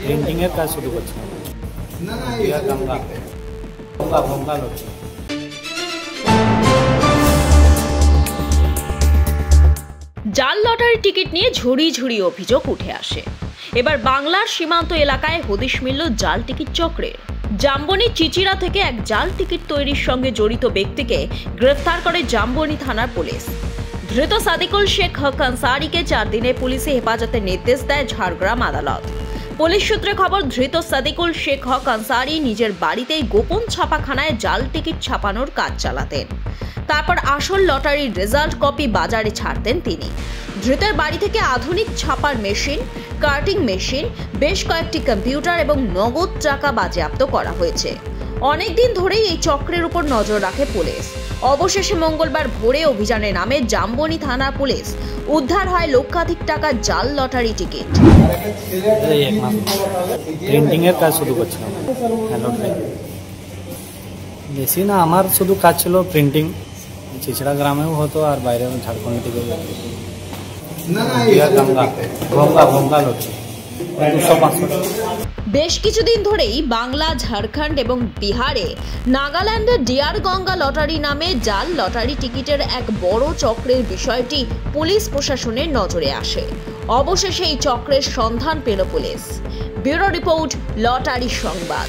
প্রিন্টিংয়ের কাজ শুরু করছিলাম। জাল লটারি টিকিট নিয়ে ঝুড়ি ঝুড়ি অভিযোগ উঠে আসে। এবার বাংলার সীমান্ত এলাকায় হদিশ মিলল জাল টিকিট চক্রের। জামবনি চিচিরা থেকে এক জাল টিকিট তৈরির সঙ্গে জড়িত ব্যক্তিকে গ্রেফতার করে জামবনি থানার পুলিশ। ধৃত সাদিকুল শেখ হক আনসারিকে 4 দিনের পুলিশি হেফাজতের নির্দেশ দেয় ঝাড়গ্রাম আদালত। পুলিশ সূত্রে খবর, ধৃত সাদিকুল শেখ হক আনসারি নিজের বাড়িতেই গোপন ছাপাখানায় জাল টিকিট ছাপানোর কাজ চালাতেন। তারপর আসল লটারির রেজাল্ট কপি বাজারে ছাড়তেন তিনি। ধৃতের বাড়ি থেকে আধুনিক ছাপার মেশিন, কার্টিং মেশিন, বেশ কয়েকটি কম্পিউটার এবং নগদ টাকা বাজেয়াপ্ত করা হয়েছে। অনেকদিন ধরেই এই চক্রের উপর নজর রাখে পুলিশ। অবশেষে মঙ্গলবার ভোরে অভিযানে নামে জামবনি থানার পুলিশ। উদ্ধার হয় লক্ষাধিক টাকার জাল লটারি টিকিট। প্রিন্টিংয়ের কাজ শুরু করছিলাম। বেশি না, আমার শুধু কাজ ছিল প্রিন্টিং। চিচড়া গ্রামেও হতো আর বাইরেও ঝাড়খণ্ড থেকে বেশ কিছুদিন ধরেই বাংলা, ঝাড়খণ্ড এবং বিহারে নাগাল্যান্ডের ডিয়ার গঙ্গা লটারি নামে জাল লটারি টিকিটের এক বড় চক্রের বিষয়টি পুলিশ প্রশাসনের নজরে আসে। অবশেষে এই চক্রের সন্ধান পেল পুলিশ। ব্যুরো রিপোর্ট, লটারি সংবাদ।